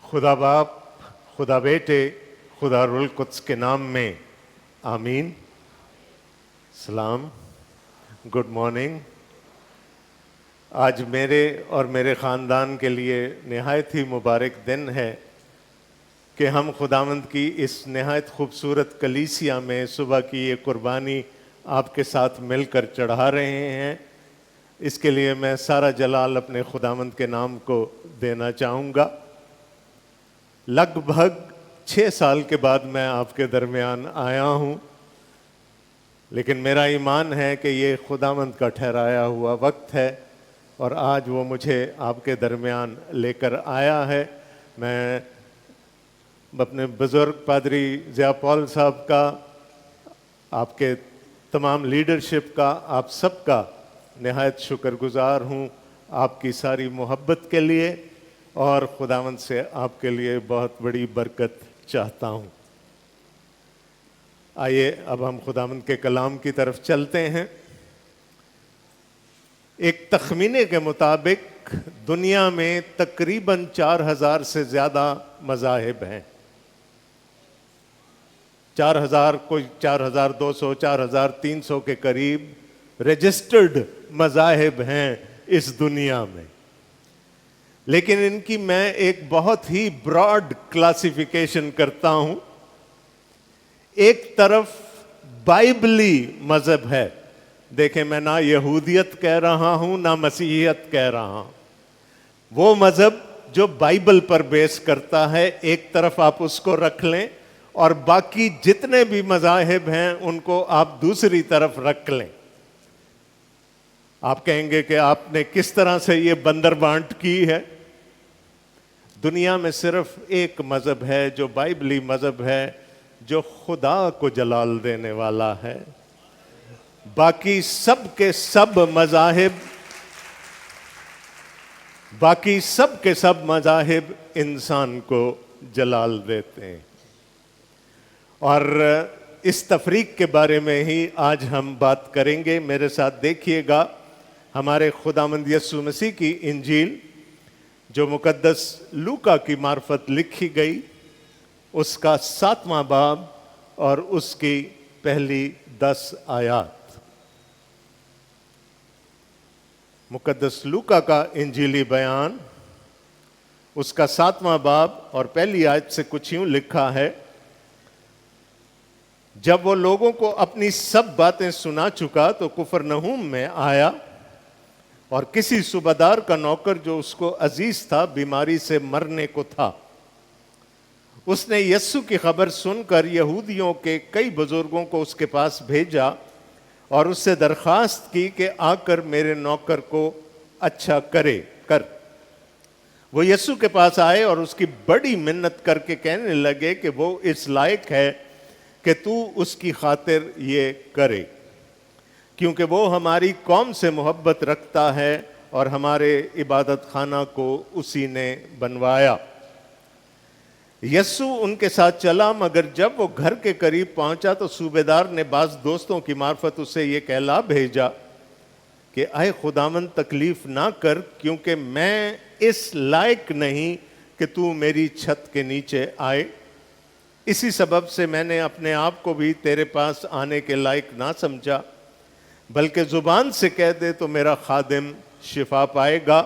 خدا باپ، خدا بیٹے، خدا روح القدس کے نام میں آمین۔ سلام، گڈ مارننگ۔ آج میرے اور میرے خاندان کے لیے نہایت ہی مبارک دن ہے کہ ہم خداوند کی اس نہایت خوبصورت کلیسیا میں صبح کی یہ قربانی آپ کے ساتھ مل کر چڑھا رہے ہیں۔ اس کے لیے میں سارا جلال اپنے خداوند کے نام کو دینا چاہوں گا۔ لگ بھگ 6 سال کے بعد میں آپ کے درمیان آیا ہوں، لیکن میرا ایمان ہے کہ یہ خداوند کا ٹھہرایا ہوا وقت ہے اور آج وہ مجھے آپ کے درمیان لے کر آیا ہے۔ میں اپنے بزرگ پادری ضیاء پال صاحب کا، آپ کے تمام لیڈرشپ کا، آپ سب کا نہایت شکر گزار ہوں آپ کی ساری محبت کے لیے، اور خداوند سے آپ کے لیے بہت بڑی برکت چاہتا ہوں۔ آئیے اب ہم خداوند کے کلام کی طرف چلتے ہیں۔ ایک تخمینے کے مطابق دنیا میں تقریباً 4000 سے زیادہ مذاہب ہیں۔ 4000، کوئی 4200، 4300 کے قریب رجسٹرڈ مذاہب ہیں اس دنیا میں، لیکن ان کی میں ایک بہت ہی براڈ کلاسیفیکیشن کرتا ہوں۔ ایک طرف بائبلی مذہب ہے، دیکھیں میں نہ یہودیت کہہ رہا ہوں نہ مسیحیت کہہ رہا ہوں، وہ مذہب جو بائبل پر بیس کرتا ہے ایک طرف آپ اس کو رکھ لیں، اور باقی جتنے بھی مذاہب ہیں ان کو آپ دوسری طرف رکھ لیں۔ آپ کہیں گے کہ آپ نے کس طرح سے یہ بندر بانٹ کی ہے؟ دنیا میں صرف ایک مذہب ہے جو بائبلی مذہب ہے، جو خدا کو جلال دینے والا ہے۔ باقی سب کے سب مذاہب انسان کو جلال دیتے ہیں، اور اس تفریق کے بارے میں ہی آج ہم بات کریں گے۔ میرے ساتھ دیکھیے گا ہمارے خداوند یسوع مسیح کی انجیل جو مقدس لوکا کی معرفت لکھی گئی، اس کا 7واں باب اور اس کی پہلی 10 آیات۔ مقدس لوکا کا انجیلی بیان، اس کا 7واں باب اور پہلی آیت سے کچھ یوں لکھا ہے: جب وہ لوگوں کو اپنی سب باتیں سنا چکا تو کفرنہوم میں آیا، اور کسی صوبیدار کا نوکر جو اس کو عزیز تھا بیماری سے مرنے کو تھا۔ اس نے یسوع کی خبر سن کر یہودیوں کے کئی بزرگوں کو اس کے پاس بھیجا اور اس سے درخواست کی کہ آ کر میرے نوکر کو اچھا کر۔ وہ یسوع کے پاس آئے اور اس کی بڑی منت کر کے کہنے لگے کہ وہ اس لائق ہے کہ تو اس کی خاطر یہ کرے، کیونکہ وہ ہماری قوم سے محبت رکھتا ہے اور ہمارے عبادت خانہ کو اسی نے بنوایا۔ یسوع ان کے ساتھ چلا، مگر جب وہ گھر کے قریب پہنچا تو صوبیدار نے بعض دوستوں کی معرفت اسے یہ کہلا بھیجا کہ اے خداوند تکلیف نہ کر، کیونکہ میں اس لائق نہیں کہ تو میری چھت کے نیچے آئے۔ اسی سبب سے میں نے اپنے آپ کو بھی تیرے پاس آنے کے لائق نہ سمجھا، بلکہ زبان سے کہہ دے تو میرا خادم شفا پائے گا،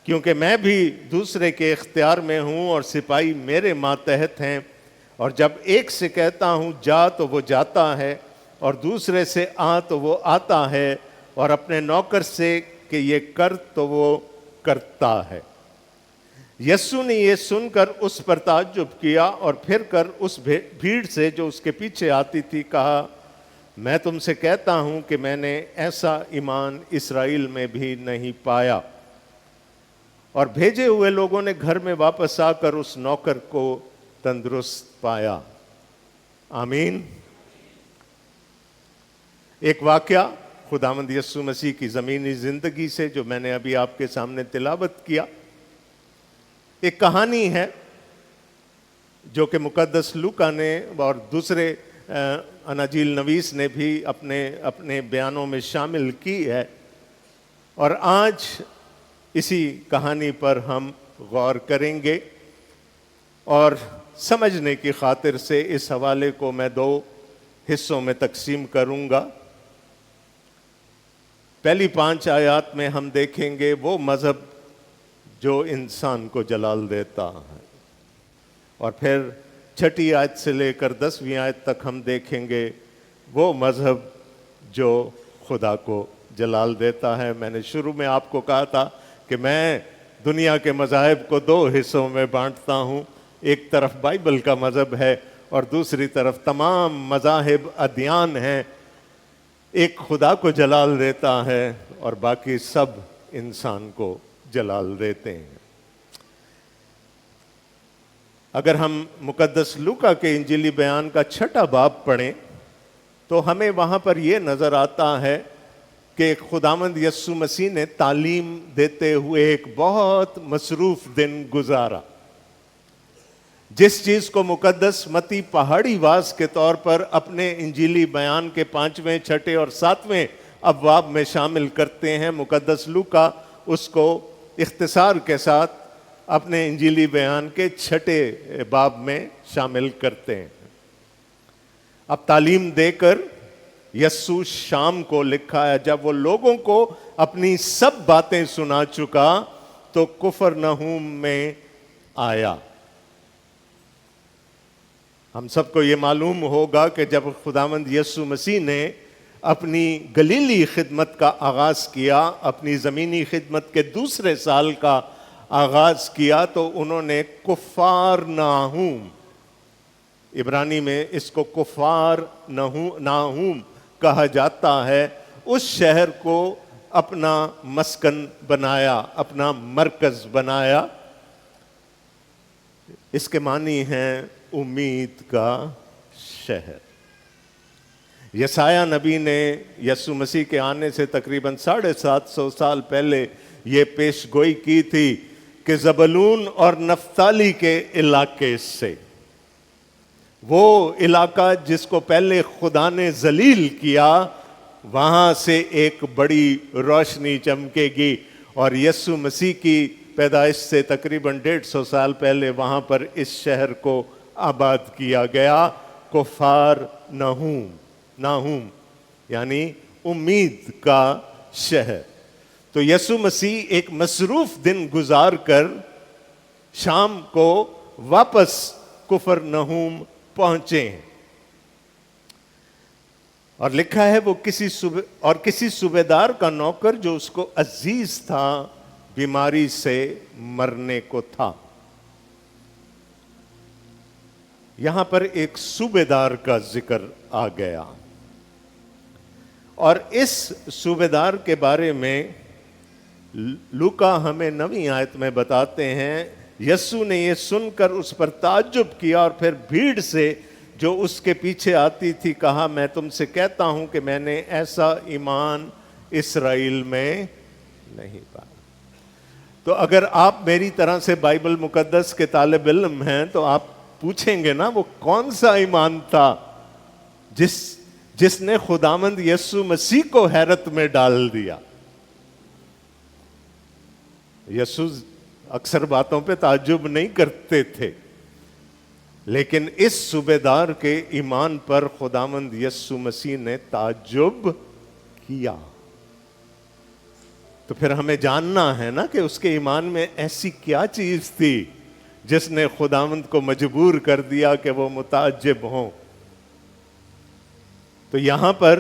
کیونکہ میں بھی دوسرے کے اختیار میں ہوں اور سپاہی میرے ماتحت ہیں، اور جب ایک سے کہتا ہوں جا تو وہ جاتا ہے، اور دوسرے سے آ تو وہ آتا ہے، اور اپنے نوکر سے کہ یہ کر تو وہ کرتا ہے۔ یسوع نے یہ سن کر اس پر تعجب کیا اور پھر کر اس بھیڑ سے جو اس کے پیچھے آتی تھی کہا، میں تم سے کہتا ہوں کہ میں نے ایسا ایمان اسرائیل میں بھی نہیں پایا۔ اور بھیجے ہوئے لوگوں نے گھر میں واپس آ کر اس نوکر کو تندرست پایا۔ آمین۔ ایک واقعہ خداوند یسوع مسیح کی زمینی زندگی سے جو میں نے ابھی آپ کے سامنے تلاوت کیا، ایک کہانی ہے جو کہ مقدس لوکا نے اور دوسرے اناجیل نویس نے بھی اپنے بیانوں میں شامل کی ہے، اور آج اسی کہانی پر ہم غور کریں گے۔ اور سمجھنے کی خاطر سے اس حوالے کو میں 2 حصوں میں تقسیم کروں گا۔ پہلی 5 آیات میں ہم دیکھیں گے وہ مذہب جو انسان کو جلال دیتا ہے، اور پھر 6 آیت سے لے کر 10ویں آیت تک ہم دیکھیں گے وہ مذہب جو خدا کو جلال دیتا ہے۔ میں نے شروع میں آپ کو کہا تھا کہ میں دنیا کے مذاہب کو 2 حصوں میں بانٹتا ہوں، ایک طرف بائبل کا مذہب ہے اور دوسری طرف تمام مذاہب ادیان ہیں۔ ایک خدا کو جلال دیتا ہے اور باقی سب انسان کو جلال دیتے ہیں۔ اگر ہم مقدس لوکا کے انجیلی بیان کا 6 باب پڑھیں تو ہمیں وہاں پر یہ نظر آتا ہے کہ خداوند یسوع مسیح نے تعلیم دیتے ہوئے ایک بہت مصروف دن گزارا۔ جس چیز کو مقدس متی پہاڑی واز کے طور پر اپنے انجیلی بیان کے 5ویں، 6 اور 7ویں ابواب میں شامل کرتے ہیں، مقدس لوکا اس کو اختصار کے ساتھ اپنے انجیلی بیان کے 6 باب میں شامل کرتے ہیں۔ اب تعلیم دے کر یسوع شام کو لکھا ہے، جب وہ لوگوں کو اپنی سب باتیں سنا چکا تو کفرنہوم میں آیا۔ ہم سب کو یہ معلوم ہوگا کہ جب خداوند یسوع مسیح نے اپنی گلیلی خدمت کا آغاز کیا، اپنی زمینی خدمت کے 2 سال کا آغاز کیا، تو انہوں نے کفار ناہوم، عبرانی میں اس کو کفار ناہوم کہا جاتا ہے، اس شہر کو اپنا مسکن بنایا، اپنا مرکز بنایا۔ اس کے معنی ہیں امید کا شہر۔ یسایہ نبی نے یسوع مسیح کے آنے سے تقریباً 750 سال پہلے یہ پیش گوئی کی تھی کہ زبلون اور نفتالی کے علاقے سے، وہ علاقہ جس کو پہلے خدا نے ذلیل کیا، وہاں سے ایک بڑی روشنی چمکے گی، اور یسوع مسیح کی پیدائش سے تقریباً 150 سال پہلے وہاں پر اس شہر کو آباد کیا گیا، کفار ناہوم یعنی امید کا شہر۔ تو یسوع مسیح ایک مصروف دن گزار کر شام کو واپس کفرنہوم پہنچے ہیں، اور لکھا ہے وہ کسی صوبیدار کا نوکر جو اس کو عزیز تھا، بیماری سے مرنے کو تھا۔ یہاں پر ایک صوبیدار کا ذکر آ گیا، اور اس صوبیدار کے بارے میں لوکا ہمیں 9ویں آیت میں بتاتے ہیں، یسوع نے یہ سن کر اس پر تعجب کیا اور پھر بھیڑ سے جو اس کے پیچھے آتی تھی کہا، میں تم سے کہتا ہوں کہ میں نے ایسا ایمان اسرائیل میں نہیں پایا۔ تو اگر آپ میری طرح سے بائبل مقدس کے طالب علم ہیں تو آپ پوچھیں گے نا، وہ کون سا ایمان تھا جس نے خداوند یسوع مسیح کو حیرت میں ڈال دیا؟ یسوع اکثر باتوں پہ تعجب نہیں کرتے تھے، لیکن اس صوبیدار کے ایمان پر خداوند یسوع مسیح نے تعجب کیا۔ تو پھر ہمیں جاننا ہے نا کہ اس کے ایمان میں ایسی کیا چیز تھی جس نے خداوند کو مجبور کر دیا کہ وہ متعجب ہوں۔ تو یہاں پر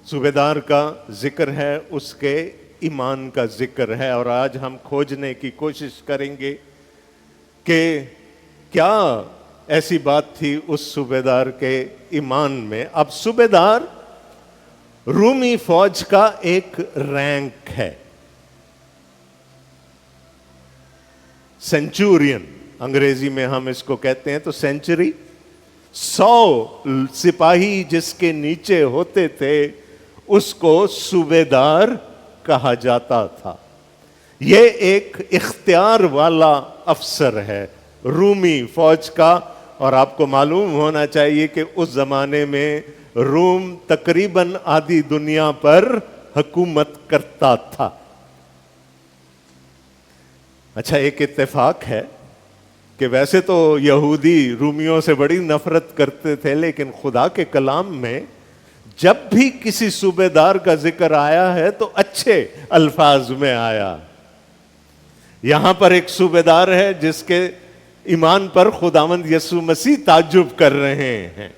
صوبیدار کا ذکر ہے، اس کے ایمان کا ذکر ہے، اور آج ہم کھوجنے کی کوشش کریں گے کہ کیا ایسی بات تھی اس صوبیدار کے ایمان میں۔ اب صوبیدار رومی فوج کا ایک رینک ہے، سینچورین انگریزی میں ہم اس کو کہتے ہیں، تو سینچری 100 سپاہی جس کے نیچے ہوتے تھے اس کو صوبیدار کہا جاتا تھا۔ یہ ایک اختیار والا افسر ہے رومی فوج کا، اور آپ کو معلوم ہونا چاہیے کہ اس زمانے میں روم تقریباً آدھی دنیا پر حکومت کرتا تھا۔ اچھا، ایک اتفاق ہے کہ ویسے تو یہودی رومیوں سے بڑی نفرت کرتے تھے، لیکن خدا کے کلام میں جب بھی کسی صوبے دار کا ذکر آیا ہے تو اچھے الفاظ میں آیا. یہاں پر ایک صوبے دار ہے جس کے ایمان پر خداوند یسوع مسیح تعجب کر رہے ہیں.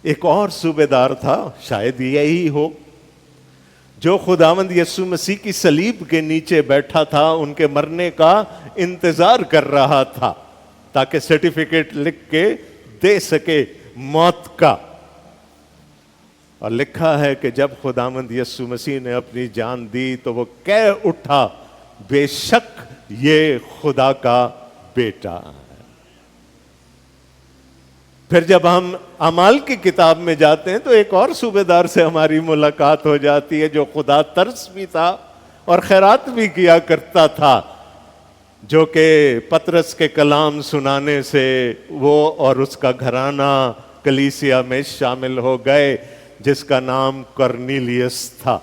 ایک اور صوبے دار تھا، شاید یہی ہو، جو خداوند یسوع مسیح کی صلیب کے نیچے بیٹھا تھا، ان کے مرنے کا انتظار کر رہا تھا تاکہ سرٹیفکیٹ لکھ کے دے سکے موت کا. اور لکھا ہے کہ جب خداوند یسوع مسیح نے اپنی جان دی تو وہ کہہ اٹھا، بے شک یہ خدا کا بیٹا ہے. پھر جب ہم اعمال کی کتاب میں جاتے ہیں تو ایک اور صوبے دار سے ہماری ملاقات ہو جاتی ہے جو خدا ترس بھی تھا اور خیرات بھی کیا کرتا تھا، جو کہ پطرس کے کلام سنانے سے وہ اور اس کا گھرانہ کلیسیا میں شامل ہو گئے، جس کا نام کرنیلیس تھا.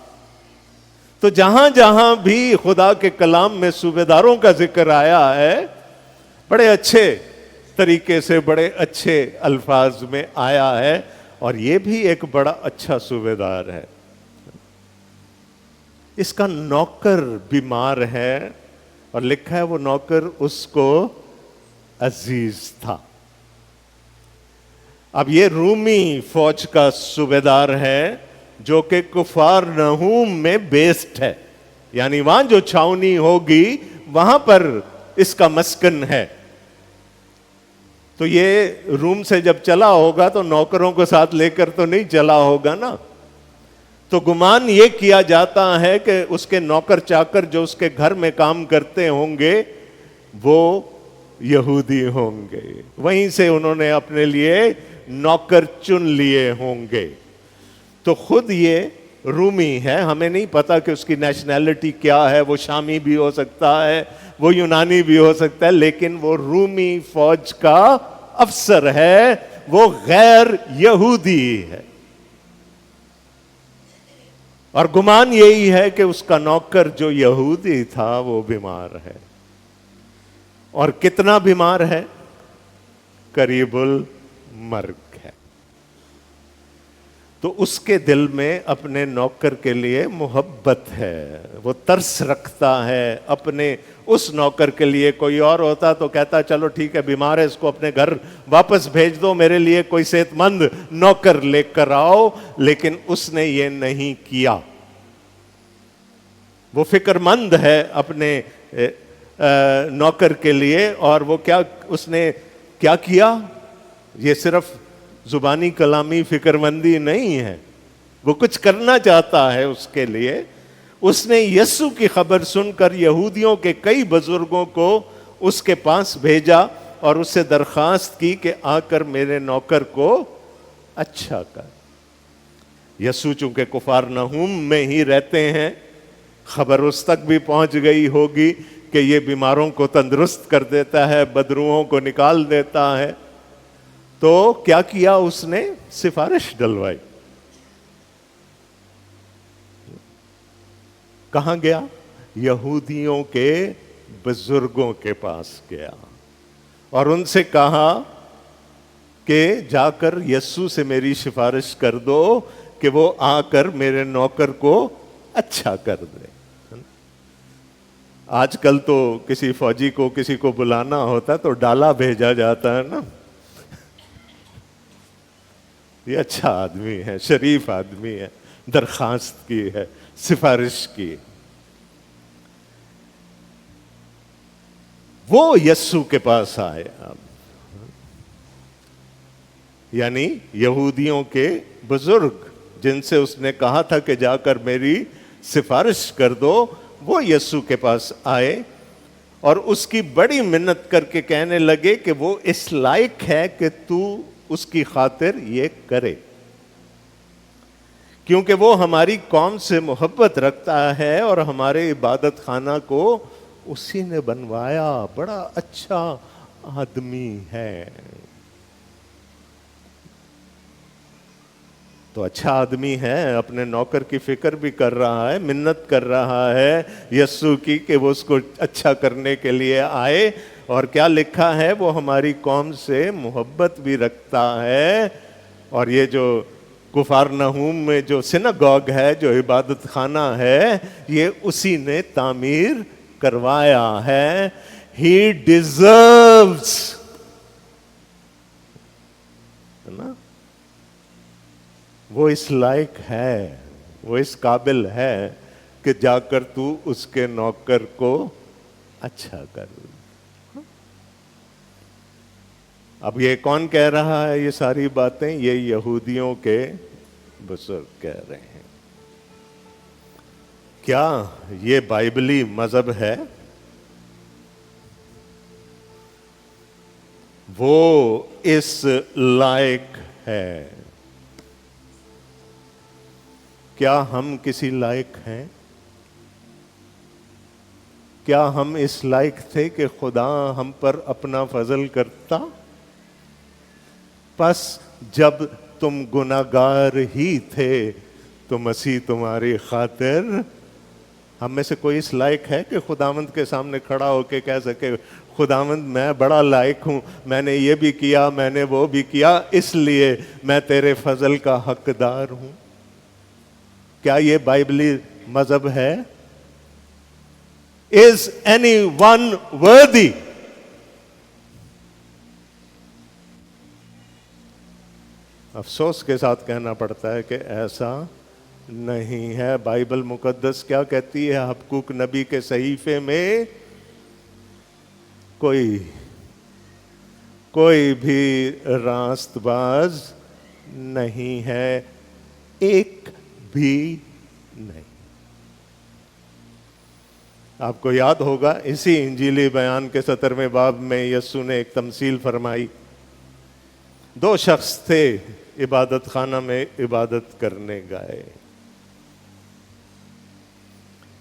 تو جہاں جہاں بھی خدا کے کلام میں صوبے داروں کا ذکر آیا ہے، بڑے اچھے طریقے سے، بڑے اچھے الفاظ میں آیا ہے، اور یہ بھی ایک بڑا اچھا صوبے دار ہے. اس کا نوکر بیمار ہے اور لکھا ہے وہ نوکر اس کو عزیز تھا. اب یہ رومی فوج کا صوبے دار ہے جو کہ کفار نحوم میں بیسڈ ہے، یعنی وہاں جو چھاونی ہوگی وہاں پر اس کا مسکن ہے. تو یہ روم سے جب چلا ہوگا تو نوکروں کو ساتھ لے کر تو نہیں چلا ہوگا نا. تو گمان یہ کیا جاتا ہے کہ اس کے نوکر چاکر جو اس کے گھر میں کام کرتے ہوں گے وہ یہودی ہوں گے، وہیں سے انہوں نے اپنے لیے نوکر چن لیے ہوں گے. تو خود یہ رومی ہے، ہمیں نہیں پتا کہ اس کی نیشنلٹی کیا ہے، وہ شامی بھی ہو سکتا ہے، وہ یونانی بھی ہو سکتا ہے، لیکن وہ رومی فوج کا افسر ہے، وہ غیر یہودی ہے. اور گمان یہی ہے کہ اس کا نوکر جو یہودی تھا وہ بیمار ہے. اور کتنا بیمار ہے؟ قریب المرگ ہے. تو اس کے دل میں اپنے نوکر کے لیے محبت ہے، وہ ترس رکھتا ہے اپنے اس نوکر کے لیے. کوئی اور ہوتا تو کہتا چلو ٹھیک ہے بیمار ہے، اس کو اپنے گھر واپس بھیج دو، میرے لیے کوئی صحت مند نوکر لے کر آؤ، لیکن اس نے یہ نہیں کیا. وہ فکر مند ہے اپنے نوکر کے لیے. اور وہ کیا اس نے کیا کیا؟ یہ صرف زبانی کلامی فکر مندی نہیں ہے، وہ کچھ کرنا چاہتا ہے اس کے لیے. اس نے یسوع کی خبر سن کر یہودیوں کے کئی بزرگوں کو اس کے پاس بھیجا اور اس سے درخواست کی کہ آ کر میرے نوکر کو اچھا کر. یسوع چونکہ کفار نحوم میں ہی رہتے ہیں، خبر اس تک بھی پہنچ گئی ہوگی کہ یہ بیماروں کو تندرست کر دیتا ہے، بدروحوں کو نکال دیتا ہے. تو کیا کیا اس نے؟ سفارش ڈلوائی. کہاں گیا؟ یہودیوں کے بزرگوں کے پاس گیا اور ان سے کہا کہ جا کر یسوع سے میری سفارش کر دو کہ وہ آ کر میرے نوکر کو اچھا کر دے. آج کل تو کسی فوجی کو کسی کو بلانا ہوتا تو ڈالا بھیجا جاتا ہے نا، یہ اچھا آدمی ہے، شریف آدمی ہے، درخواست کی ہے، سفارش کی. وہ یسوع کے پاس آئے، یعنی یہودیوں کے بزرگ جن سے اس نے کہا تھا کہ جا کر میری سفارش کر دو، وہ یسوع کے پاس آئے اور اس کی بڑی منت کر کے کہنے لگے کہ وہ اس لائق ہے کہ تو اس کی خاطر یہ کرے، کیونکہ وہ ہماری قوم سے محبت رکھتا ہے اور ہمارے عبادت خانہ کو اسی نے بنوایا. بڑا اچھا آدمی ہے. تو اچھا آدمی ہے، اپنے نوکر کی فکر بھی کر رہا ہے، منت کر رہا ہے یسوع کی کہ وہ اس کو اچھا کرنے کے لیے آئے. اور کیا لکھا ہے؟ وہ ہماری قوم سے محبت بھی رکھتا ہے، اور یہ جو کفارنہوم میں جو سیناگوگ ہے، جو عبادت خانہ ہے، یہ اسی نے تعمیر کروایا ہے. He deserves، ہے نا، وہ اس لائق ہے، وہ اس قابل ہے کہ جا کر تو اس کے نوکر کو اچھا کر. اب یہ کون کہہ رہا ہے یہ ساری باتیں؟ یہ یہودیوں کے بزرگ کہہ رہے ہیں. کیا یہ بائبلی مذہب ہے؟ وہ اس لائق ہے. کیا ہم کسی لائق ہیں؟ کیا ہم اس لائق تھے کہ خدا ہم پر اپنا فضل کرتا؟ پس جب تم گناہگار ہی تھے تو مسیح تمہاری خاطر. ہم میں سے کوئی اس لائق ہے کہ خداوند کے سامنے کھڑا ہو کے کہہ سکے خداوند میں بڑا لائق ہوں، میں نے یہ بھی کیا، میں نے وہ بھی کیا، اس لیے میں تیرے فضل کا حقدار ہوں؟ کیا یہ بائبلی مذہب ہے؟ Is anyone worthy؟ افسوس کے ساتھ کہنا پڑتا ہے کہ ایسا نہیں ہے. بائبل مقدس کیا کہتی ہے؟ حبقوق نبی کے صحیفے میں کوئی بھی راست باز نہیں ہے، ایک بھی نہیں. آپ کو یاد ہوگا اسی انجیلی بیان کے 17ویں باب میں یسوع نے ایک تمثیل فرمائی. 2 شخص تھے عبادت خانہ میں عبادت کرنے گئے،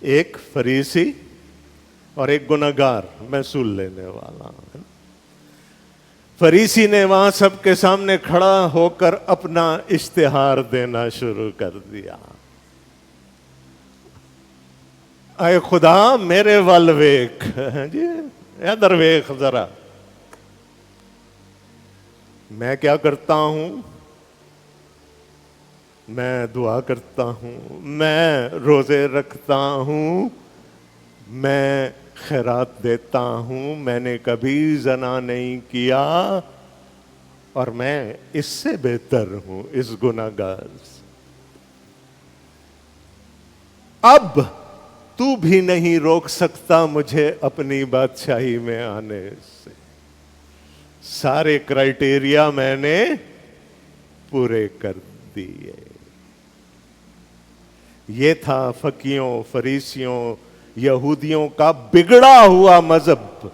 ایک فریسی اور ایک گنہگار محصول لینے والا. فریسی نے وہاں سب کے سامنے کھڑا ہو کر اپنا اشتہار دینا شروع کر دیا. اے خدا میرے ول ویکھ، جی ادھر ویکھ ذرا، میں کیا کرتا ہوں، میں دعا کرتا ہوں، میں روزے رکھتا ہوں، میں خیرات دیتا ہوں، میں نے کبھی زنا نہیں کیا، اور میں اس سے بہتر ہوں اس گناہگار سے. اب تو بھی نہیں روک سکتا مجھے اپنی بادشاہی میں آنے سے. سارے کرائیٹیریا میں نے پورے کر دیے. یہ تھا فقیوں، فریسیوں، یہودیوں کا بگڑا ہوا مذہب،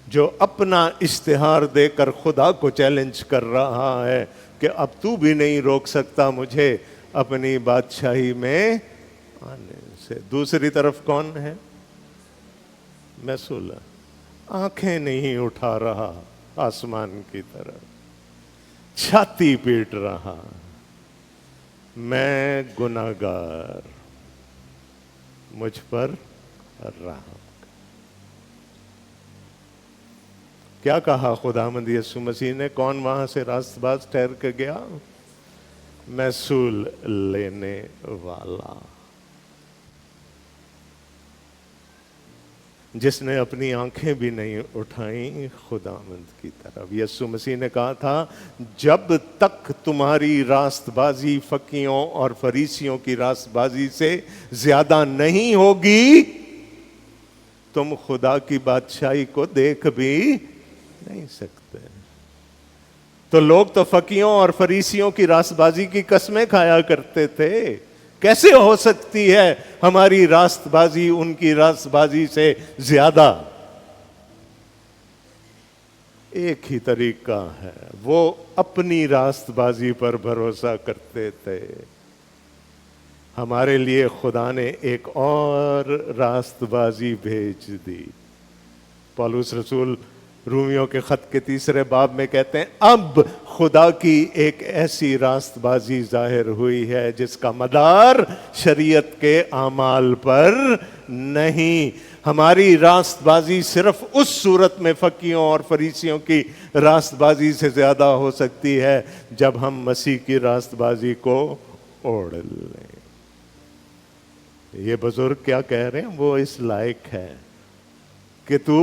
جو اپنا اشتہار دے کر خدا کو چیلنج کر رہا ہے کہ اب تو بھی نہیں روک سکتا مجھے اپنی بادشاہی میں آنے سے. دوسری طرف کون ہے؟ محصول آنکھیں نہیں اٹھا رہا آسمان کی طرف، چھاتی پیٹ رہا، میں گناہگار، مجھ پر رحم. کیا کہا خداوند یسوع مسیح نے؟ کون وہاں سے راست باز ٹھہر کے گیا؟ محصول لینے والا، جس نے اپنی آنکھیں بھی نہیں اٹھائیں خداوند کی طرف. یسوع مسیح نے کہا تھا جب تک تمہاری راست بازی فقیوں اور فریسیوں کی راست بازی سے زیادہ نہیں ہوگی تم خدا کی بادشاہی کو دیکھ بھی نہیں سکتے. تو لوگ تو فقیوں اور فریسیوں کی راست بازی کی قسمیں کھایا کرتے تھے. کیسے ہو سکتی ہے ہماری راست بازی ان کی راست بازی سے زیادہ؟ ایک ہی طریقہ ہے، وہ اپنی راست بازی پر بھروسہ کرتے تھے. ہمارے لیے خدا نے ایک اور راست بازی بھیج دی. پولس رسول رومیوں کے خط کے 3 باب میں کہتے ہیں اب خدا کی ایک ایسی راست بازی ظاہر ہوئی ہے جس کا مدار شریعت کے اعمال پر نہیں. ہماری راست بازی صرف اس صورت میں فقیوں اور فریسیوں کی راست بازی سے زیادہ ہو سکتی ہے جب ہم مسیح کی راست بازی کو اوڑھ لیں۔ یہ بزرگ کیا کہہ رہے ہیں؟ وہ اس لائق ہے کہ تو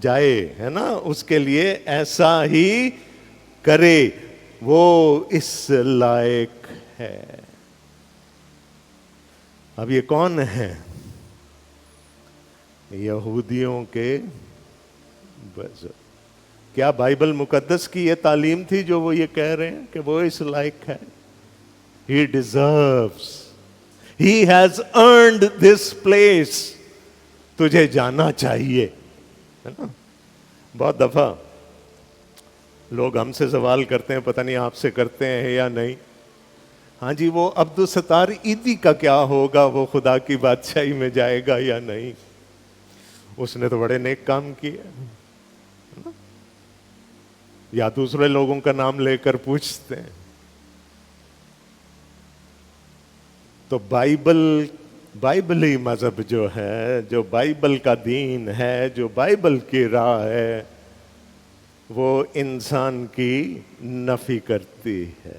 جائے، ہے نا، اس کے لیے ایسا ہی کرے، وہ اس لائق ہے۔ اب یہ کون ہے؟ یہودیوں کے بزرگ۔ کیا بائبل مقدس کی یہ تعلیم تھی جو وہ یہ کہہ رہے ہیں کہ وہ اس لائق ہے؟ He deserves, he has earned this place، تجھے جانا چاہیے، ہے نا۔ بہت دفعہ لوگ ہم سے سوال کرتے ہیں، پتہ نہیں آپ سے کرتے ہیں یا نہیں، ہاں جی وہ عبدالستار عیدی کا کیا ہوگا، وہ خدا کی بادشاہی میں جائے گا یا نہیں؟ اس نے تو بڑے نیک کام کیے، یا دوسرے لوگوں کا نام لے کر پوچھتے ہیں۔ تو بائبلی مذہب جو ہے، جو بائبل کا دین ہے، جو بائبل کی راہ ہے، وہ انسان کی نفی کرتی ہے،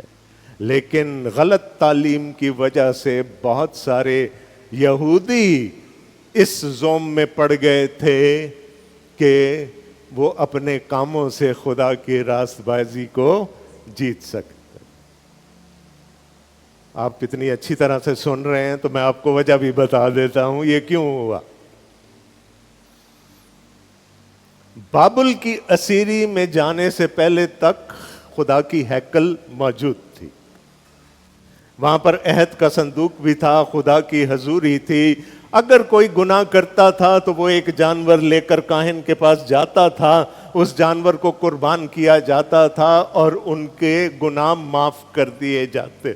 لیکن غلط تعلیم کی وجہ سے بہت سارے یہودی اس زوم میں پڑ گئے تھے کہ وہ اپنے کاموں سے خدا کی راست بازی کو جیت سکتے۔ آپ کتنی اچھی طرح سے سن رہے ہیں، تو میں آپ کو وجہ بھی بتا دیتا ہوں یہ کیوں ہوا۔ بابل کی اسیری میں جانے سے پہلے تک خدا کی ہیکل موجود تھی، وہاں پر عہد کا صندوق بھی تھا، خدا کی حضوری تھی۔ اگر کوئی گناہ کرتا تھا تو وہ ایک جانور لے کر کاہن کے پاس جاتا تھا، اس جانور کو قربان کیا جاتا تھا اور ان کے گناہ معاف کر دیے جاتے۔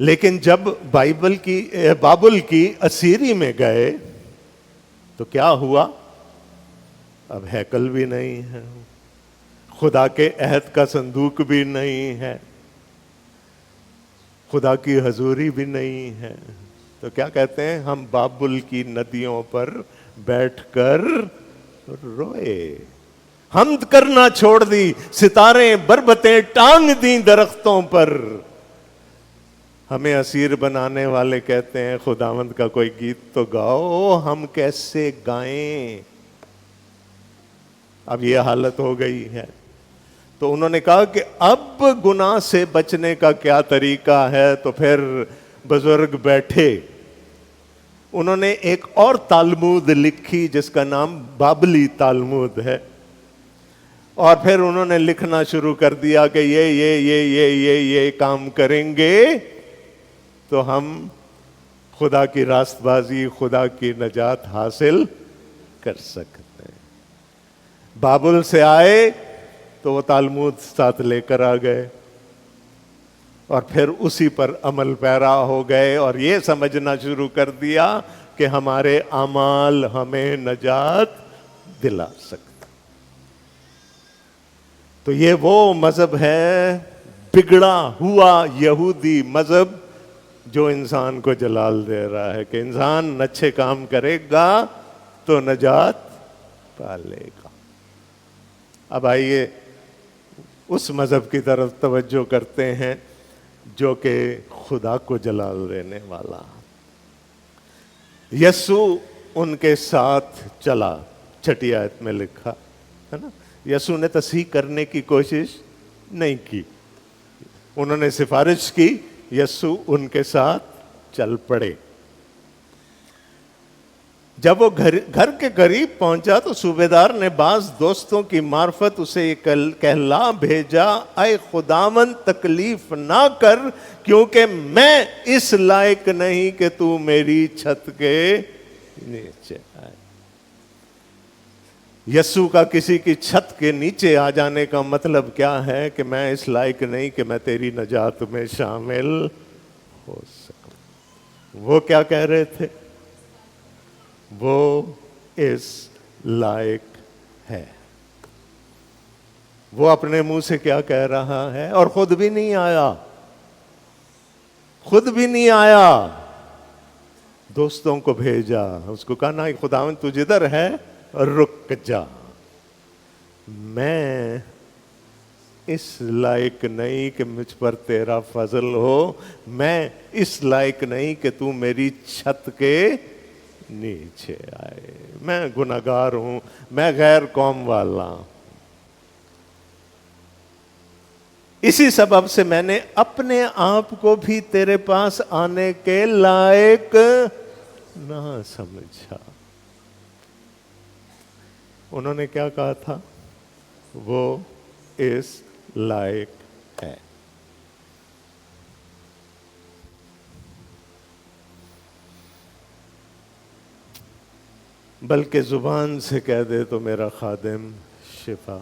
لیکن جب بابل کی اسیری میں گئے تو کیا ہوا؟ اب ہیکل بھی نہیں ہے، خدا کے عہد کا صندوق بھی نہیں ہے، خدا کی حضوری بھی نہیں ہے۔ تو کیا کہتے ہیں؟ ہم بابل کی ندیوں پر بیٹھ کر روئے، حمد کرنا چھوڑ دی، ستارے بربتیں ٹانگ دیں درختوں پر۔ ہمیں اسیر بنانے والے کہتے ہیں خداوند کا کوئی گیت تو گاؤ، ہم کیسے گائیں؟ اب یہ حالت ہو گئی ہے۔ تو انہوں نے کہا کہ اب گناہ سے بچنے کا کیا طریقہ ہے؟ تو پھر بزرگ بیٹھے، انہوں نے ایک اور تالمود لکھی جس کا نام بابلی تالمود ہے، اور پھر انہوں نے لکھنا شروع کر دیا کہ یہ کام کریں گے تو ہم خدا کی راست بازی، خدا کی نجات حاصل کر سکتے ہیں۔ بابل سے آئے تو وہ تالمود ساتھ لے کر آ گئے اور پھر اسی پر عمل پیرا ہو گئے اور یہ سمجھنا شروع کر دیا کہ ہمارے اعمال ہمیں نجات دلا سکتے۔ تو یہ وہ مذہب ہے، بگڑا ہوا یہودی مذہب، جو انسان کو جلال دے رہا ہے کہ انسان اچھے کام کرے گا تو نجات پالے گا۔ اب آئیے اس مذہب کی طرف توجہ کرتے ہیں جو کہ خدا کو جلال دینے والا۔ یسوع ان کے ساتھ چلا، 6 آیت میں لکھا ہے نا۔ یسوع نے تصحیح کرنے کی کوشش نہیں کی، انہوں نے سفارش کی، یسوع ان کے ساتھ چل پڑے۔ جب وہ گھر کے قریب پہنچا تو صوبیدار نے بعض دوستوں کی معرفت اسے یہ کہلا بھیجا، اے خداوند تکلیف نہ کر، کیونکہ میں اس لائق نہیں کہ تو میری چھت کے نیچے آئے۔ یسوع کا کسی کی چھت کے نیچے آ جانے کا مطلب کیا ہے؟ کہ میں اس لائق نہیں کہ میں تیری نجات میں شامل ہو سکوں۔ وہ کیا کہہ رہے تھے؟ وہ اس لائق ہے۔ وہ اپنے منہ سے کیا کہہ رہا ہے؟ اور خود بھی نہیں آیا، دوستوں کو بھیجا، اس کو کہا نا خداوند تو جدھر ہے رک جا، میں اس لائق نہیں کہ مجھ پر تیرا فضل ہو، میں اس لائق نہیں کہ تو میری چھت کے نیچے آئے، میں گناہگار ہوں، میں غیر قوم والا ہوں۔ اسی سبب سے میں نے اپنے آپ کو بھی تیرے پاس آنے کے لائق نہ سمجھا۔ انہوں نے کیا کہا تھا؟ وہ اس لائق ہے۔ بلکہ زبان سے کہہ دے تو میرا خادم شفا۔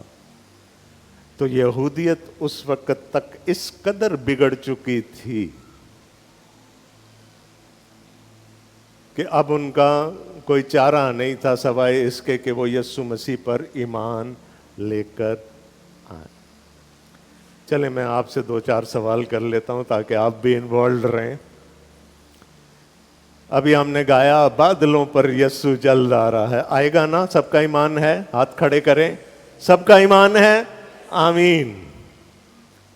تو یہودیت اس وقت تک اس قدر بگڑ چکی تھی کہ اب ان کا کوئی چارہ نہیں تھا سوائے اس کے کہ وہ یسوع مسیح پر ایمان لے کر آئیں۔ چلیں میں آپ سے 2-4 سوال کر لیتا ہوں تاکہ آپ بھی انوالوڈ رہیں۔ ابھی ہم نے گایا بادلوں پر یسوع جلد آ رہا ہے، آئے گا نا؟ سب کا ایمان ہے؟ ہاتھ کھڑے کریں۔ سب کا ایمان ہے؟ آمین۔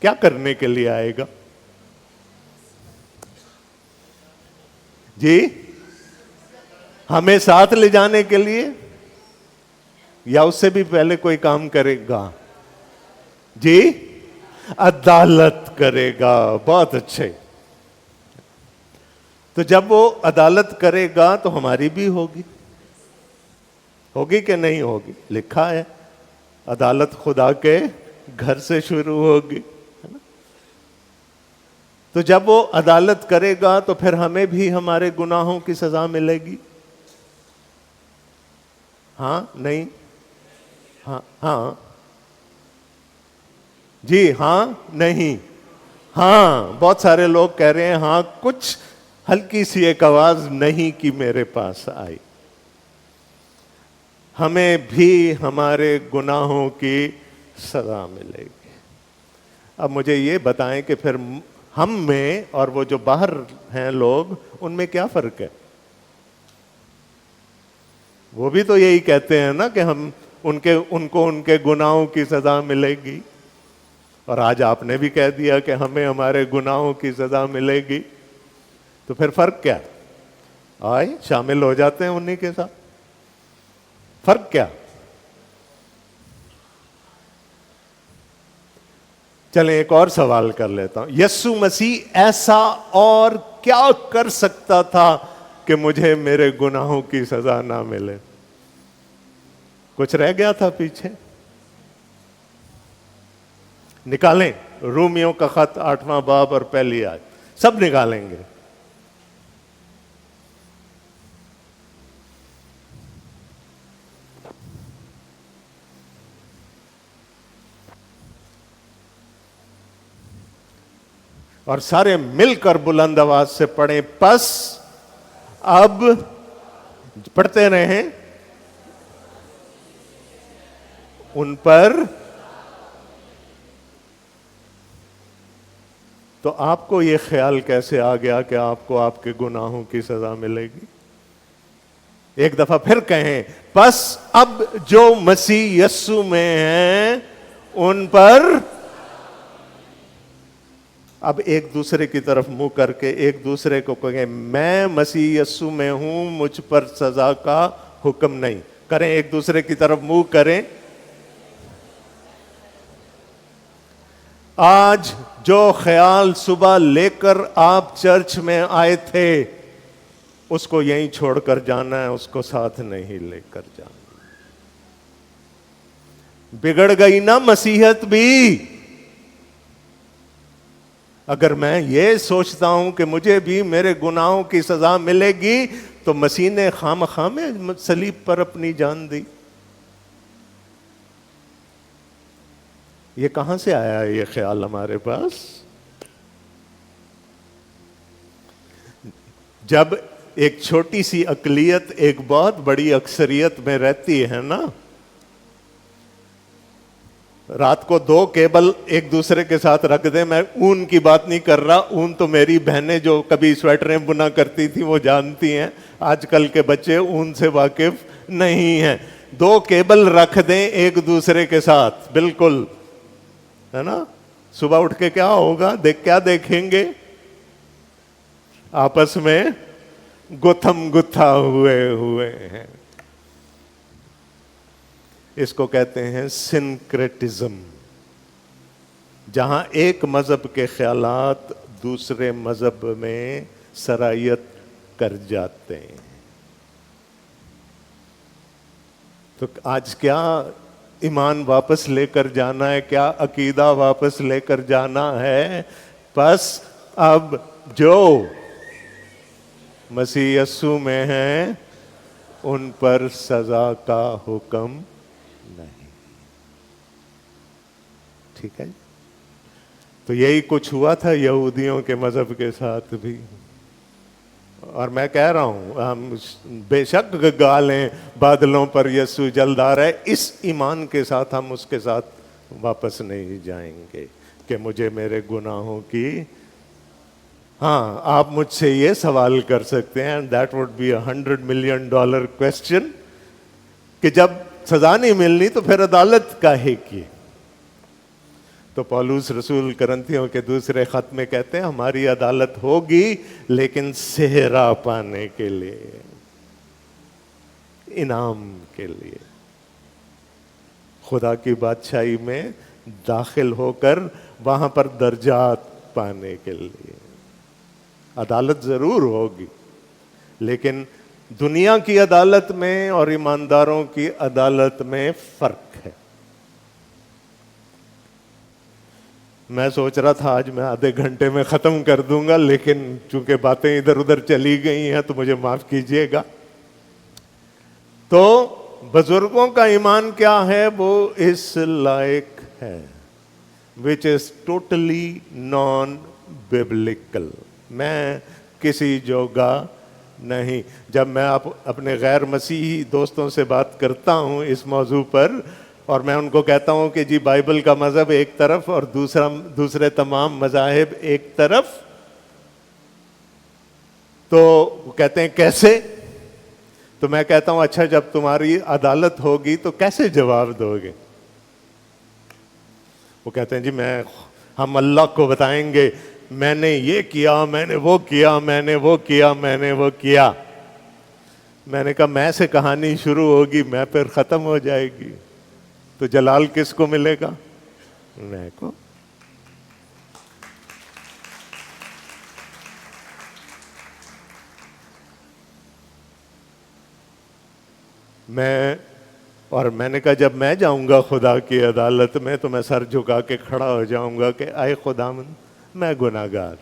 کیا کرنے کے لیے آئے گا؟ جی ہمیں ساتھ لے جانے کے لیے یا اس سے بھی پہلے کوئی کام کرے گا؟ جی عدالت کرے گا۔ بہت اچھے۔ تو جب وہ عدالت کرے گا تو ہماری بھی ہوگی، ہوگی کہ نہیں ہوگی؟ لکھا ہے عدالت خدا کے گھر سے شروع ہوگی۔ تو جب وہ عدالت کرے گا تو پھر ہمیں بھی ہمارے گناہوں کی سزا ملے گی؟ ہاں نہیں؟ ہاں ہاں جی ہاں نہیں؟ ہاں بہت سارے لوگ کہہ رہے ہیں ہاں، کچھ ہلکی سی ایک آواز نہیں کی میرے پاس آئی۔ ہمیں بھی ہمارے گناہوں کی سزا ملے گی۔ اب مجھے یہ بتائیں کہ پھر ہم میں اور وہ جو باہر ہیں لوگ، ان میں کیا فرق ہے؟ وہ بھی تو یہی کہتے ہیں نا کہ ہم ان کو ان کے گناہوں کی سزا ملے گی، اور آج آپ نے بھی کہہ دیا کہ ہمیں ہمارے گناہوں کی سزا ملے گی۔ تو پھر فرق کیا؟ آئے شامل ہو جاتے ہیں انہی کے ساتھ۔ فرق کیا؟ چلیں ایک اور سوال کر لیتا ہوں۔ یسوع مسیح ایسا اور کیا کر سکتا تھا کہ مجھے میرے گناہوں کی سزا نہ ملے؟ کچھ رہ گیا تھا پیچھے؟ نکالیں رومیوں کا خط 8واں باب اور پہلی آیت، سب نکالیں گے۔ اور سارے مل کر بلند آواز سے پڑھیں، پس اب پڑھتے رہیں ان پر۔ تو آپ کو یہ خیال کیسے آ گیا کہ آپ کو آپ کے گناہوں کی سزا ملے گی؟ ایک دفعہ پھر کہیں، پس اب جو مسیح یسوع میں ہیں ان پر۔ اب ایک دوسرے کی طرف منہ کر کے ایک دوسرے کو کہیں میں مسیح یسوع میں ہوں، مجھ پر سزا کا حکم نہیں۔ کریں ایک دوسرے کی طرف منہ کریں۔ آج جو خیال صبح لے کر آپ چرچ میں آئے تھے اس کو یہیں چھوڑ کر جانا ہے، اس کو ساتھ نہیں لے کر جانا۔ بگڑ گئی نا مسیحت بھی۔ اگر میں یہ سوچتا ہوں کہ مجھے بھی میرے گناہوں کی سزا ملے گی تو مسیح نے خواہ میں صلیب پر اپنی جان دی۔ یہ کہاں سے آیا ہے یہ خیال ہمارے پاس؟ جب ایک چھوٹی سی اقلیت ایک بہت بڑی اکثریت میں رہتی ہے نا، رات کو 2 کیبل ایک دوسرے کے ساتھ رکھ دیں. میں اون کی بات نہیں کر رہا, اون تو میری بہنیں جو کبھی سویٹریں بنا کرتی تھی وہ جانتی ہیں, آج کل کے بچے اون سے واقف نہیں ہیں. 2 کیبل رکھ دیں ایک دوسرے کے ساتھ, بالکل, ہے نا. صبح اٹھ کے کیا ہوگا, کیا دیکھیں گے, آپس میں گتھم گتھا ہوئے ہیں. اس کو کہتے ہیں سنکریٹزم, جہاں ایک مذہب کے خیالات دوسرے مذہب میں سرایت کر جاتے ہیں. تو آج کیا ایمان واپس لے کر جانا ہے, کیا عقیدہ واپس لے کر جانا ہے. بس اب جو مسیح یسوع میں ہیں ان پر سزا کا حکم نہیں. ٹھیک ہے. تو یہی کچھ ہوا تھا یہودیوں کے مذہب کے ساتھ بھی. اور میں کہہ رہا ہوں, ہم بے شک گالیں بادلوں پر یسوع جلد آ رہا ہے, اس ایمان کے ساتھ ہم اس کے ساتھ واپس نہیں جائیں گے کہ مجھے میرے گناہوں کی. ہاں, آپ مجھ سے یہ سوال کر سکتے ہیں, that would be $100 million question, کہ جب سزا نہیں ملنی تو پھر عدالت کاہے کی. تو پولس رسول کرنتھیوں کے دوسرے خط میں کہتے ہیں ہماری عدالت ہوگی لیکن صحرا پانے کے لیے, انعام کے لیے, خدا کی بادشاہی میں داخل ہو کر وہاں پر درجات پانے کے لیے. عدالت ضرور ہوگی, لیکن دنیا کی عدالت میں اور ایمانداروں کی عدالت میں فرق ہے. میں سوچ رہا تھا آج میں آدھے گھنٹے میں ختم کر دوں گا, لیکن چونکہ باتیں ادھر ادھر چلی گئی ہیں تو مجھے معاف کیجیے گا. تو بزرگوں کا ایمان کیا ہے, وہ اس لائق ہے, which is totally non-biblical. میں کسی جوگا نہیں. جب میں اپنے غیر مسیحی دوستوں سے بات کرتا ہوں اس موضوع پر, اور میں ان کو کہتا ہوں کہ جی بائبل کا مذہب ایک طرف اور دوسرے تمام مذاہب ایک طرف, تو وہ کہتے ہیں کیسے. تو میں کہتا ہوں اچھا جب تمہاری عدالت ہوگی تو کیسے جواب دو گے. وہ کہتے ہیں جی ہم اللہ کو بتائیں گے میں نے یہ کیا, میں نے وہ کیا, میں نے وہ کیا, میں نے وہ کیا. میں نے کہا میں سے کہانی شروع ہوگی, میں پھر ختم ہو جائے گی, تو جلال کس کو ملے گا, میں کو. میں نے کہا جب میں جاؤں گا خدا کی عدالت میں تو میں سر جھکا کے کھڑا ہو جاؤں گا کہ اے خداوند میں گناہگار,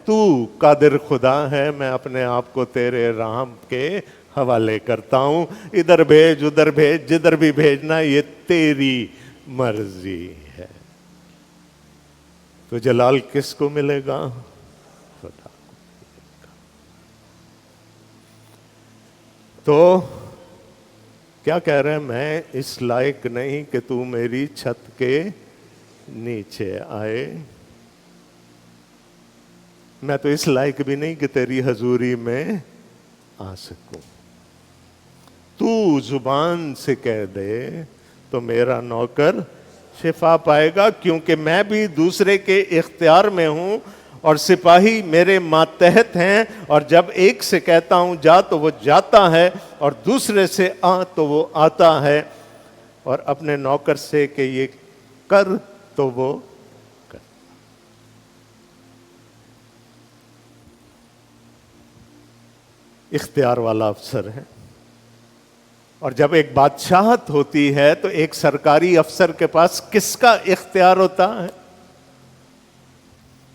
تو قادر خدا ہے, میں اپنے آپ کو تیرے رحم کے حوالے کرتا ہوں, ادھر بھیج ادھر بھیج, جدھر بھی بھیجنا یہ تیری مرضی ہے. تو جلال کس کو ملے گا, خدا کو ملے گا. تو کیا کہہ رہے ہیں, میں اس لائق نہیں کہ تو میری چھت کے نیچے آئے, میں تو اس لائق بھی نہیں کہ تیری حضوری میں آ سکوں. تو زبان سے کہہ دے تو میرا نوکر شفا پائے گا, کیونکہ میں بھی دوسرے کے اختیار میں ہوں اور سپاہی میرے ماتحت ہیں, اور جب ایک سے کہتا ہوں جا تو وہ جاتا ہے, اور دوسرے سے آ تو وہ آتا ہے, اور اپنے نوکر سے کہ یہ کر تو وہ کر. اختیار والا افسر ہے. اور جب ایک بادشاہت ہوتی ہے تو ایک سرکاری افسر کے پاس کس کا اختیار ہوتا ہے,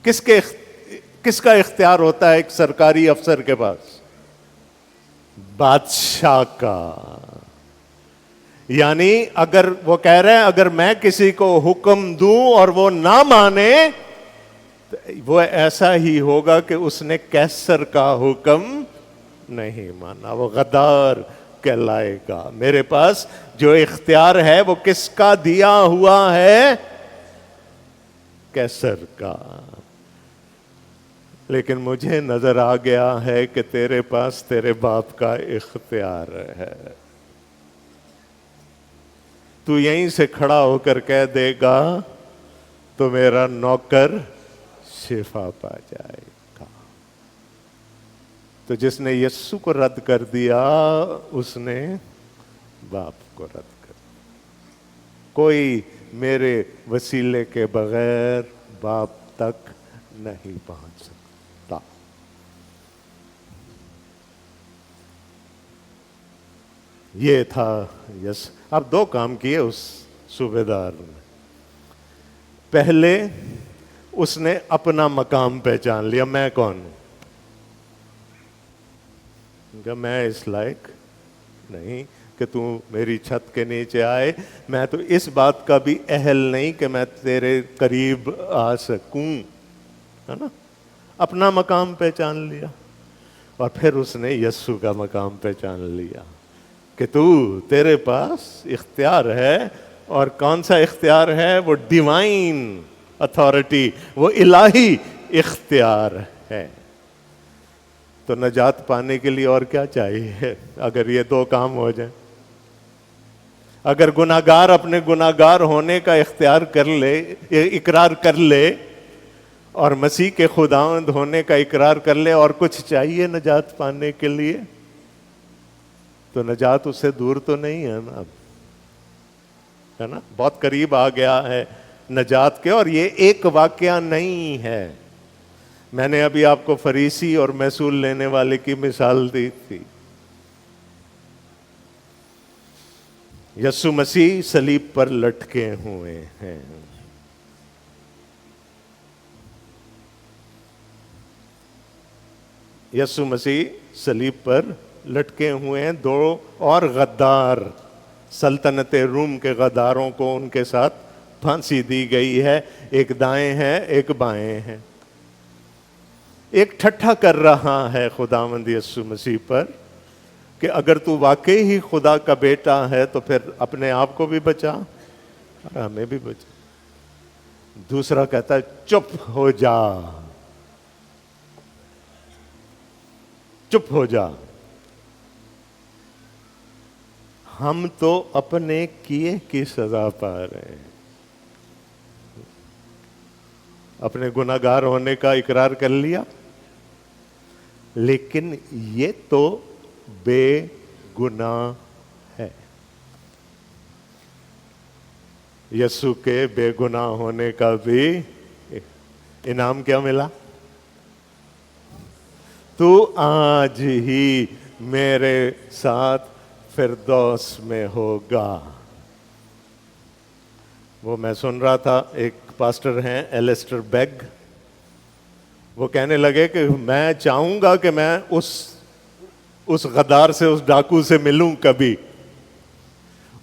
کس کا اختیار ہوتا ہے ایک سرکاری افسر کے پاس, بادشاہ کا. یعنی اگر وہ کہہ رہے ہیں اگر میں کسی کو حکم دوں اور وہ نہ مانے تو وہ ایسا ہی ہوگا کہ اس نے کیسر کا حکم نہیں مانا وہ غدار کہلائے گا. میرے پاس جو اختیار ہے وہ کس کا دیا ہوا ہے؟ کیسر کا. لیکن مجھے نظر آ گیا ہے کہ تیرے پاس تیرے باپ کا اختیار ہے. تو یہیں سے کھڑا ہو کر کہہ دے گا تو میرا نوکر شفا پا جائے گا. تو جس نے یسوع کو رد کر دیا اس نے باپ کو رد کر دیا. کوئی میرے وسیلے کے بغیر باپ تک نہیں پہنچ سکتا. یہ تھا یس. اب دو کام کیے اس صوبیدار نے. پہلے اس نے اپنا مقام پہچان لیا, میں کون ہوں. کہ میں اس لائق نہیں کہ تو میری چھت کے نیچے آئے, میں تو اس بات کا بھی اہل نہیں کہ میں تیرے قریب آ سکوں, ہے نا. اپنا مقام پہچان لیا. اور پھر اس نے یسوع کا مقام پہچان لیا کہ تو تیرے پاس اختیار ہے. اور کون سا اختیار ہے؟ وہ ڈیوائن اتھارٹی, وہ الہی اختیار ہے. تو نجات پانے کے لیے اور کیا چاہیے اگر یہ دو کام ہو جائیں؟ اگر گناہگار اپنے گناہگار ہونے کا اختیار کر لے, اقرار کر لے, اور مسیح کے خداوند ہونے کا اقرار کر لے, اور کچھ چاہیے نجات پانے کے لیے, تو نجات اس سے دور تو نہیں ہے نا, ہے نا. بہت قریب آ گیا ہے نجات کے. اور یہ ایک واقعہ نہیں ہے. میں نے ابھی آپ کو فریسی اور محصول لینے والے کی مثال دی تھی. یسوع مسیح صلیب پر لٹکے ہوئے ہیں. یسوع مسیح صلیب پر لٹکے ہوئے ہیں. دو اور غدار, سلطنت روم کے غداروں کو ان کے ساتھ پھانسی دی گئی ہے. ایک دائیں ہے, ایک بائیں ہے. ایک ٹھٹھا کر رہا ہے خداوند یسوع مسیح پر کہ اگر تو واقعی ہی خدا کا بیٹا ہے تو پھر اپنے آپ کو بھی بچا اور ہمیں بھی بچا. دوسرا کہتا ہے چپ ہو جا, چپ ہو جا. ہم تو اپنے کیے کی سزا پا رہے ہیں. اپنے گناہگار ہونے کا اقرار کر لیا, لیکن یہ تو بے گناہ ہے. یسوع کے بے گناہ ہونے کا بھی انعام کیا ملا؟ تو آج ہی میرے ساتھ فردوس میں ہوگا. وہ میں سن رہا تھا, ایک پاسٹر ہیں ایلسٹر بیگ, وہ کہنے لگے کہ میں چاہوں گا کہ میں اس غدار سے, اس ڈاکو سے ملوں کبھی,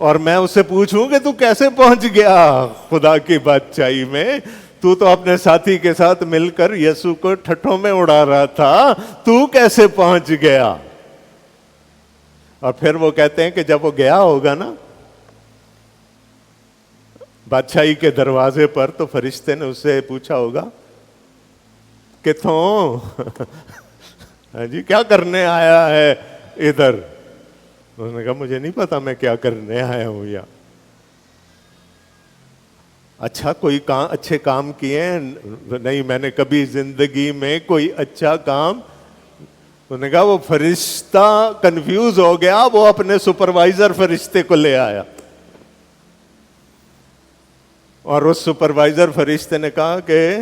اور میں اس سے پوچھوں کہ تو کیسے پہنچ گیا خدا کی بادشاہی میں. تو اپنے ساتھی کے ساتھ مل کر یسوع کو ٹھٹھوں میں اڑا رہا تھا, تو کیسے پہنچ گیا؟ اور پھر وہ کہتے ہیں کہ جب وہ گیا ہوگا نا بادشاہی کے دروازے پر, تو فرشتے نے اس سے پوچھا ہوگا کتوں ہاں جی کیا کرنے آیا ہے ادھر؟ اس نے کہا مجھے نہیں پتا میں کیا کرنے آیا ہوں یہاں. اچھا کوئی اچھے کام کیے؟ نہیں, میں نے کبھی زندگی میں کوئی اچھا کام. انہوں نے کہا وہ فرشتہ کنفیوز ہو گیا, وہ اپنے سپروائزر فرشتے کو لے آیا, اور اس سپروائزر فرشتے نے کہا کہ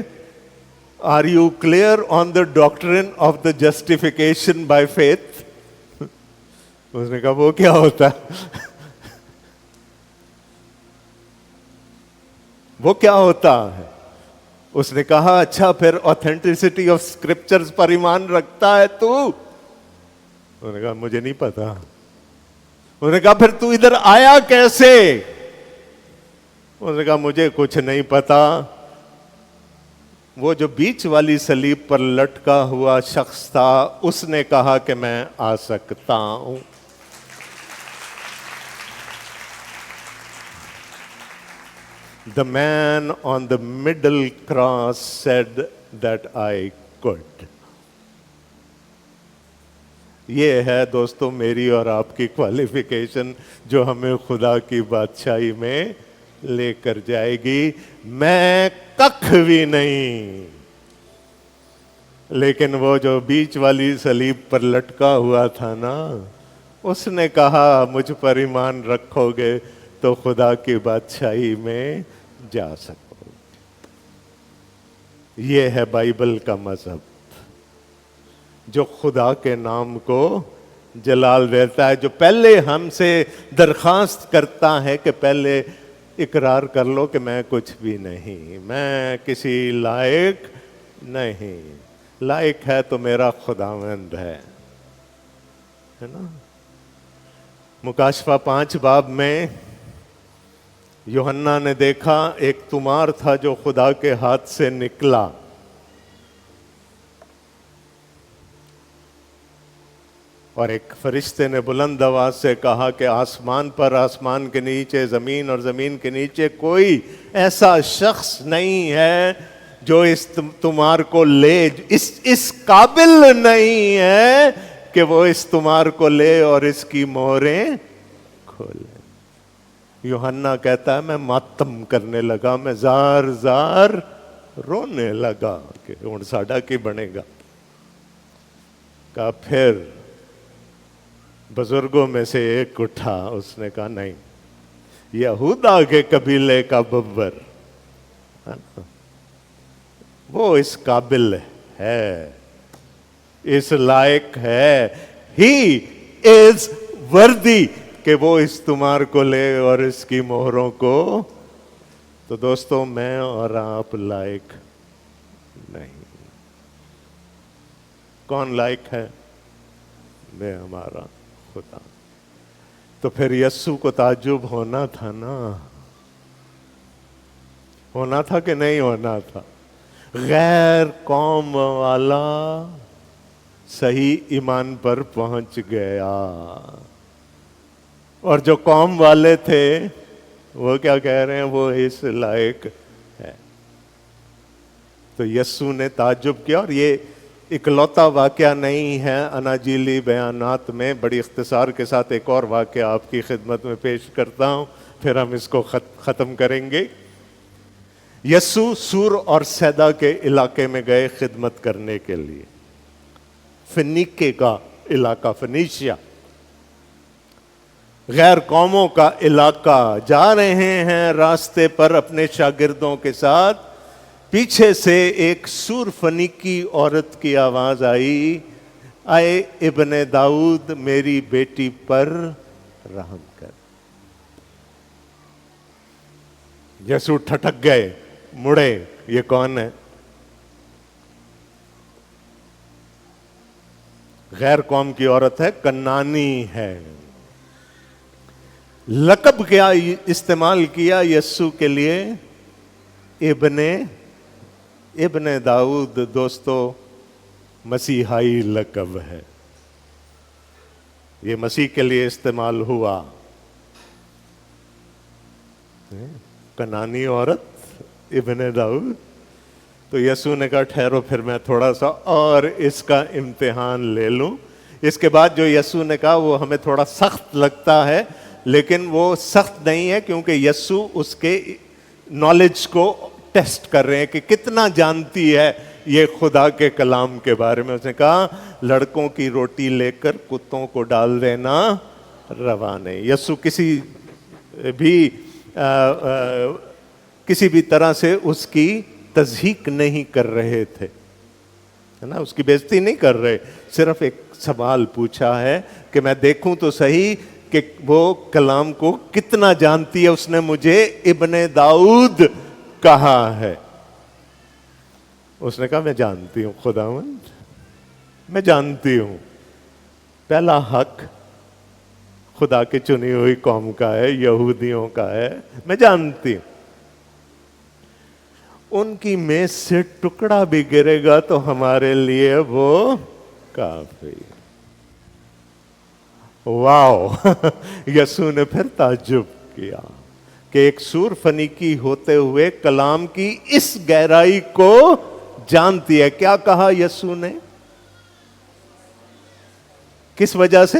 are you clear on the doctrine of the justification by faith? اس نے کہا وہ کیا ہوتا ہے؟ وہ کیا ہوتا ہے؟ اس نے کہا اچھا پھر آتھینٹسٹی آف اسکرپچرز پر ایمان رکھتا ہے تو؟ انہوں نے کہا مجھے نہیں پتا. انہوں نے کہا پھر تو ادھر آیا کیسے؟ انہوں نے کہا مجھے کچھ نہیں پتا, وہ جو بیچ والی صلیب پر لٹکا ہوا شخص تھا، اس نے کہا کہ میں آ سکتا ہوں. The man on the middle cross said that I could. یہ ہے دوستو میری اور آپ کی کوالیفیکیشن جو ہمیں خدا کی بادشاہی میں لے کر جائے گی. میں ککھ بھی نہیں، لیکن وہ جو بیچ والی صلیب پر لٹکا ہوا تھا نا، اس نے کہا مجھ پر ایمان رکھو گے تو خدا کی بادشاہی میں جا سکو. یہ ہے بائبل کا مذہب جو خدا کے نام کو جلال دیتا ہے، جو پہلے ہم سے درخواست کرتا ہے کہ پہلے اقرار کر لو کہ میں کچھ بھی نہیں، میں کسی لائق نہیں. لائق ہے تو میرا خداوند ہے نا. مکاشفہ 5 باب میں یوحنا نے دیکھا ایک تمار تھا جو خدا کے ہاتھ سے نکلا. اور ایک فرشتے نے بلند آواز سے کہا کہ آسمان پر، آسمان کے نیچے، زمین اور زمین کے نیچے کوئی ایسا شخص نہیں ہے جو اس تمار کو لے، اس قابل نہیں ہے کہ وہ اس تمار کو لے اور اس کی مہریں کھولے. یوحنا کہتا ہے میں ماتم کرنے لگا، میں زار زار رونے لگا کہ ہن ساڈا کی بنے گا. کہا پھر بزرگوں میں سے ایک اٹھا، اس نے کہا نہیں، یہودا کے قبیلے کا ببر وہ اس قابل ہے، اس لائق ہے. ہی از وردی کہ وہ اس تمار کو لے اور اس کی مہروں کو. تو دوستو میں اور آپ لائق نہیں. کون لائق ہے؟ میں، ہمارا خدا. تو پھر یسوع کو تعجب ہونا تھا نا، ہونا تھا کہ نہیں ہونا تھا؟ غیر قوم والا صحیح ایمان پر پہنچ گیا، اور جو قوم والے تھے وہ کیا کہہ رہے ہیں؟ وہ اس لائق ہے. تو یسوع نے تعجب کیا. اور یہ اکلوتا واقعہ نہیں ہے اناجیلی بیانات میں. بڑی اختصار کے ساتھ ایک اور واقعہ آپ کی خدمت میں پیش کرتا ہوں، پھر ہم اس کو ختم کریں گے. یسوع سور اور سیدا کے علاقے میں گئے خدمت کرنے کے لیے. فنیکے کا علاقہ، فنیشیا، غیر قوموں کا علاقہ. جا رہے ہیں راستے پر اپنے شاگردوں کے ساتھ، پیچھے سے ایک سور فنیکی عورت کی آواز آئی، اے ابن داؤد میری بیٹی پر رحم کر. یسوع ٹھٹک گئے، مڑے. یہ کون ہے؟ غیر قوم کی عورت ہے، کنانی ہے. لقب کیا استعمال کیا یسوع کے لیے؟ ابن داؤد. دوستو مسیحائی لقب ہے، یہ مسیح کے لیے استعمال ہوا. کنانی عورت، ابن داؤد. تو یسوع نے کہا ٹھہرو، پھر میں تھوڑا سا اور اس کا امتحان لے لوں. اس کے بعد جو یسوع نے کہا وہ ہمیں تھوڑا سخت لگتا ہے، لیکن وہ سخت نہیں ہے، کیونکہ یسوع اس کے نالج کو ٹیسٹ کر رہے ہیں کہ کتنا جانتی ہے یہ خدا کے کلام کے بارے میں. اس نے کہا لڑکوں کی روٹی لے کر کتوں کو ڈال دینا روا نہیں. یسوع کسی بھی طرح سے اس کی تضحیق نہیں کر رہے تھے نا، اس کی بےزتی نہیں کر رہے. صرف ایک سوال پوچھا ہے کہ میں دیکھوں تو صحیح کہ وہ کلام کو کتنا جانتی ہے. اس نے مجھے ابن داؤد کہا ہے. اس نے کہا میں جانتی ہوں خداوند، میں جانتی ہوں پہلا حق خدا کی چنی ہوئی قوم کا ہے، یہودیوں کا ہے، میں جانتی ہوں. ان کی میز سے ٹکڑا بھی گرے گا تو ہمارے لیے وہ کافی. واو. یسوع نے پھر تعجب کیا کہ ایک سور فنیکی ہوتے ہوئے کلام کی اس گہرائی کو جانتی ہے. کیا کہا یسوع نے؟ کس وجہ سے؟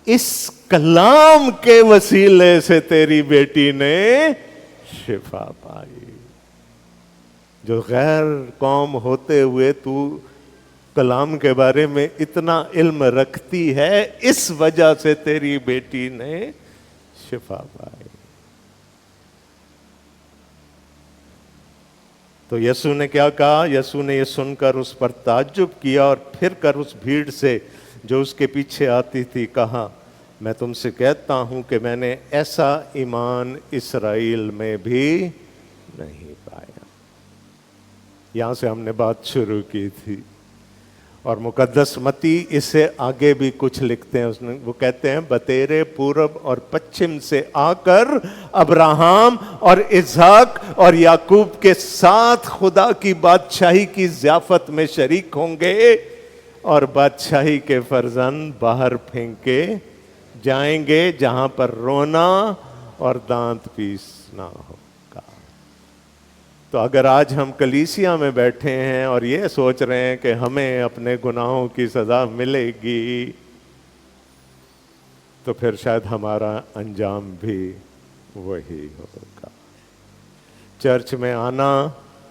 اس کلام کے وسیلے سے تیری بیٹی نے شفا پائی. جو غیر قوم ہوتے ہوئے تو کلام کے بارے میں اتنا علم رکھتی ہے، اس وجہ سے تیری بیٹی نے شفا پائی. تو یسوع نے کیا کہا؟ یسوع نے یہ سن کر اس پر تعجب کیا اور پھر کر اس بھیڑ سے جو اس کے پیچھے آتی تھی کہا، میں تم سے کہتا ہوں کہ میں نے ایسا ایمان اسرائیل میں بھی نہیں پایا. یہاں سے ہم نے بات شروع کی تھی، اور مقدس متی اس سے آگے بھی کچھ لکھتے ہیں. وہ کہتے ہیں بطیرے پورب اور پچھم سے آ کر ابراہم اور اسحاق اور یعقوب کے ساتھ خدا کی بادشاہی کی ضیافت میں شریک ہوں گے، اور بادشاہی کے فرزند باہر پھینکے جائیں گے جہاں پر رونا اور دانت پیسنا ہوگا. تو اگر آج ہم کلیسیا میں بیٹھے ہیں اور یہ سوچ رہے ہیں کہ ہمیں اپنے گناہوں کی سزا ملے گی، تو پھر شاید ہمارا انجام بھی وہی ہوگا. چرچ میں آنا،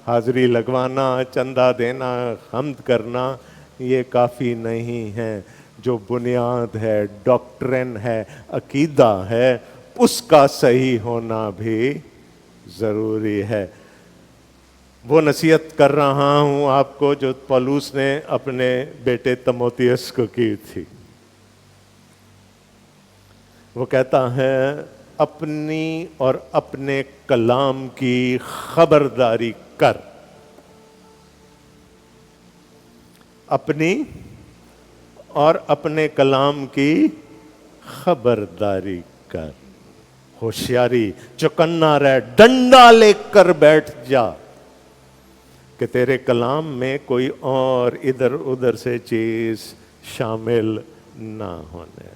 حاضری لگوانا، چندہ دینا، حمد کرنا، یہ کافی نہیں ہے. جو بنیاد ہے، ڈاکٹرن ہے، عقیدہ ہے، اس کا صحیح ہونا بھی ضروری ہے. وہ نصیحت کر رہا ہوں آپ کو جو پولس نے اپنے بیٹے تموتھیوس کو کی تھی. وہ کہتا ہے اپنی اور اپنے کلام کی خبرداری کر. اپنی اور اپنے کلام کی خبرداری کر. ہوشیاری، چوکنا رہ، ڈنڈا لے کر بیٹھ جا کہ تیرے کلام میں کوئی اور ادھر ادھر سے چیز شامل نہ ہونے.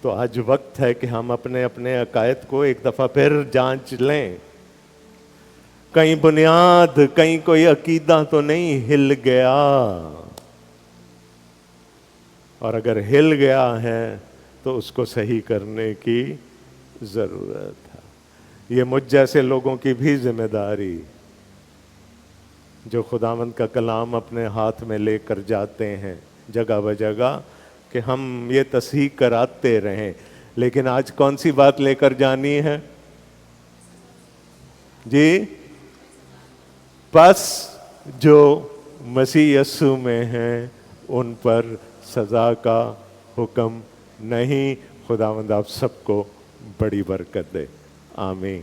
تو آج وقت ہے کہ ہم اپنے اپنے عقائد کو ایک دفعہ پھر جانچ لیں. کہیں بنیاد، کہیں کوئی عقیدہ تو نہیں ہل گیا، اور اگر ہل گیا ہے تو اس کو صحیح کرنے کی ضرورت ہے. یہ مجھ جیسے لوگوں کی بھی ذمہ داری جو خداوند کا کلام اپنے ہاتھ میں لے کر جاتے ہیں جگہ بجگہ کہ ہم یہ تصحیح کراتے رہیں. لیکن آج کون سی بات لے کر جانی ہے جی؟ بس جو مسیح یسوع میں ہیں ان پر سزا کا حکم نہیں. خداوند آپ سب کو بڑی برکت دے. آمین.